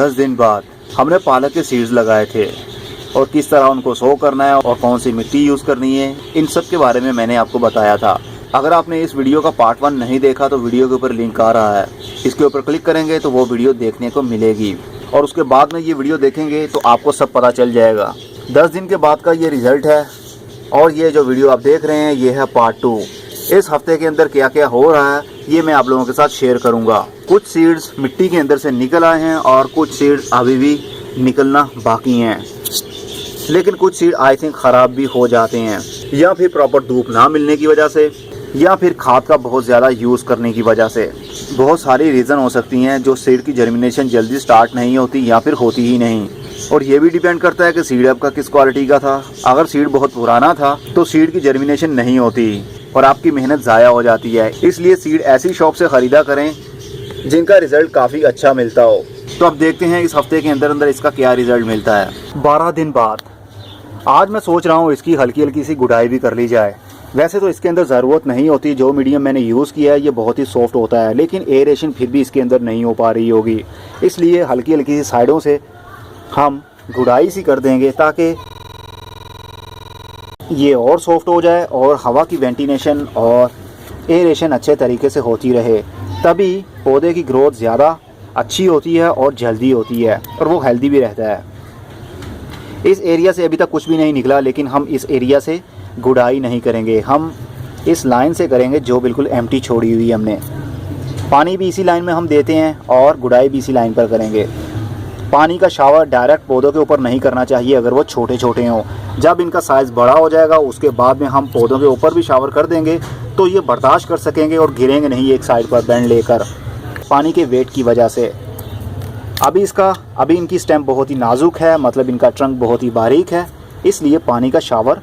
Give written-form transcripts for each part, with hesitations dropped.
10 दिन बाद हमने पालक के सीड्स लगाए थे और किस तरह उनको सो करना है और कौन सी मिट्टी यूज़ करनी है, इन सब के बारे में मैंने आपको बताया था। अगर आपने इस वीडियो का पार्ट 1 नहीं देखा तो वीडियो के ऊपर लिंक आ रहा है, इसके ऊपर क्लिक करेंगे तो वो वीडियो देखने को मिलेगी और उसके बाद में ये वीडियो देखेंगे तो आपको सब पता चल जाएगा। 10 दिन के बाद का ये रिज़ल्ट है और ये जो वीडियो आप देख रहे हैं ये है पार्ट 2। इस हफ्ते के अंदर क्या क्या हो रहा है ये मैं आप लोगों के साथ शेयर करूंगा। कुछ सीड्स मिट्टी के अंदर से निकल आए हैं और कुछ सीड्स अभी भी निकलना बाकी हैं, लेकिन कुछ सीड आई थिंक ख़राब भी हो जाते हैं, या फिर प्रॉपर धूप ना मिलने की वजह से, या फिर खाद का बहुत ज़्यादा यूज़ करने की वजह से। बहुत सारी रीज़न हो सकती हैं जो सीड की जर्मिनेशन जल्दी स्टार्ट नहीं होती या फिर होती ही नहीं। और ये भी डिपेंड करता है कि सीड आपका किस क्वालिटी का था। अगर सीड बहुत पुराना था तो सीड की जर्मिनेशन नहीं होती और आपकी मेहनत ज़ाया हो जाती है। इसलिए सीड ऐसी शॉप से ख़रीदा करें जिनका रिज़ल्ट काफ़ी अच्छा मिलता हो। तो अब देखते हैं इस हफ्ते के अंदर अंदर इसका क्या रिज़ल्ट मिलता है। 12 दिन बाद आज मैं सोच रहा हूँ इसकी हल्की हल्की सी गुड़ाई भी कर ली जाए। वैसे तो इसके अंदर ज़रूरत नहीं होती, जो मीडियम मैंने यूज़ किया है ये बहुत ही सॉफ्ट होता है, लेकिन एरेशन फिर भी इसके अंदर नहीं हो पा रही होगी, इसलिए हल्की हल्की सी साइडों से हम गुड़ाई सी कर देंगे ताकि ये और सॉफ्ट हो जाए और हवा की वेंटिलेशन और एरेशन अच्छे तरीके से होती रहे। तभी पौधे की ग्रोथ ज़्यादा अच्छी होती है और जल्दी होती है और वो हेल्दी भी रहता है। इस एरिया से अभी तक कुछ भी नहीं निकला, लेकिन हम इस एरिया से गुड़ाई नहीं करेंगे, हम इस लाइन से करेंगे जो बिल्कुल एम्प्टी छोड़ी हुई है हमने। पानी भी इसी लाइन में हम देते हैं और गुड़ाई भी इसी लाइन पर करेंगे। पानी का शावर डायरेक्ट पौधों के ऊपर नहीं करना चाहिए अगर वो छोटे छोटे हों। जब इनका साइज़ बड़ा हो जाएगा उसके बाद में हम पौधों के ऊपर भी शावर कर देंगे तो ये बर्दाश्त कर सकेंगे और गिरेंगे नहीं एक साइड पर बेंड लेकर पानी के वेट की वजह से। अभी इनकी स्टेम बहुत ही नाजुक है, मतलब इनका ट्रंक बहुत ही बारीक है, इसलिए पानी का शावर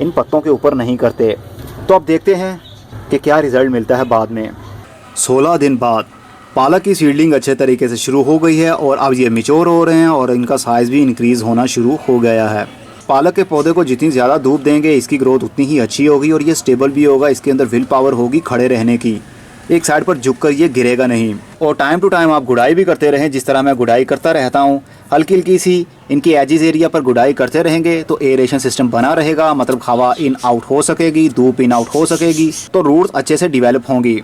इन पत्तों के ऊपर नहीं करते। तो अब देखते हैं कि क्या रिज़ल्ट मिलता है बाद में। 16 दिन बाद पालक की सीडलिंग अच्छे तरीके से शुरू हो गई है और अब ये मैच्योर हो रहे हैं और इनका साइज़ भी इंक्रीज़ होना शुरू हो गया है। पालक के पौधे को जितनी ज़्यादा धूप देंगे इसकी ग्रोथ उतनी ही अच्छी होगी और ये स्टेबल भी होगा। इसके अंदर विल पावर होगी खड़े रहने की, एक साइड पर झुककर ये गिरेगा नहीं। और टाइम टू टाइम आप गुड़ाई भी करते रहें, जिस तरह मैं गुड़ाई करता रहता हूँ। हल्की हल्की सी इनकी एजिस एरिया पर गुड़ाई करते रहेंगे तो एरेशन सिस्टम बना रहेगा, मतलब हवा इन आउट हो सकेगी, धूप इन आउट हो सकेगी, तो रूट्स अच्छे से डिवेलप होंगी।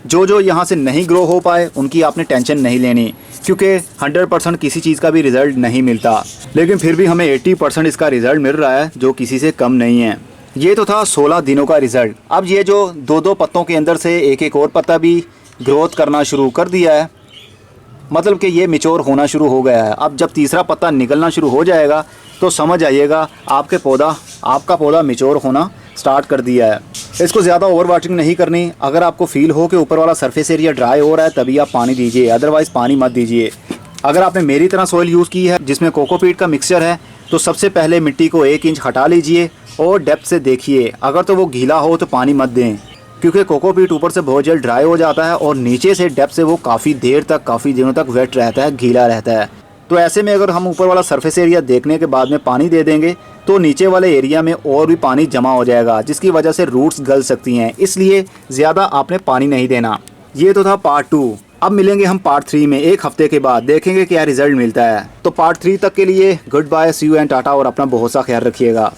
जो यहाँ से नहीं ग्रो हो पाए उनकी आपने टेंशन नहीं लेनी, क्योंकि 100% किसी चीज़ का भी रिज़ल्ट नहीं मिलता, लेकिन फिर भी हमें 80% इसका रिज़ल्ट मिल रहा है जो किसी से कम नहीं है। ये तो था 16 दिनों का रिज़ल्ट। अब ये जो दो पत्तों के अंदर से एक और पत्ता भी ग्रोथ करना शुरू कर दिया है, मतलब कि ये मैच्योर होना शुरू हो गया है। अब जब तीसरा पत्ता निकलना शुरू हो जाएगा तो समझ आइएगा आपका पौधा मैच्योर होना स्टार्ट कर दिया है। इसको ज़्यादा ओवर वाटरिंग नहीं करनी। अगर आपको फील हो कि ऊपर वाला सरफेस एरिया ड्राई हो रहा है तभी आप पानी दीजिए, अदरवाइज़ पानी मत दीजिए। अगर आपने मेरी तरह सॉइल यूज़ की है जिसमें कोकोपीट का मिक्सचर है तो सबसे पहले मिट्टी को 1 इंच हटा लीजिए और डेप्थ से देखिए। अगर तो वो गीला हो तो पानी मत दें, क्योंकि कोकोपीट ऊपर से बहुत जल्द ड्राई हो जाता है और नीचे से डेप्थ से वो काफ़ी दिनों तक वेट रहता है, गीला रहता है। तो ऐसे में अगर हम ऊपर वाला सरफेस एरिया देखने के बाद में पानी दे देंगे तो नीचे वाले एरिया में और भी पानी जमा हो जाएगा, जिसकी वजह से रूट्स गल सकती हैं, इसलिए ज़्यादा आपने पानी नहीं देना। ये तो था पार्ट 2। अब मिलेंगे हम पार्ट 3 में एक हफ्ते के बाद, देखेंगे क्या रिजल्ट मिलता है। तो पार्ट 3 तक के लिए good bye, see you and tata, और अपना बहुत सा ख्याल रखिएगा।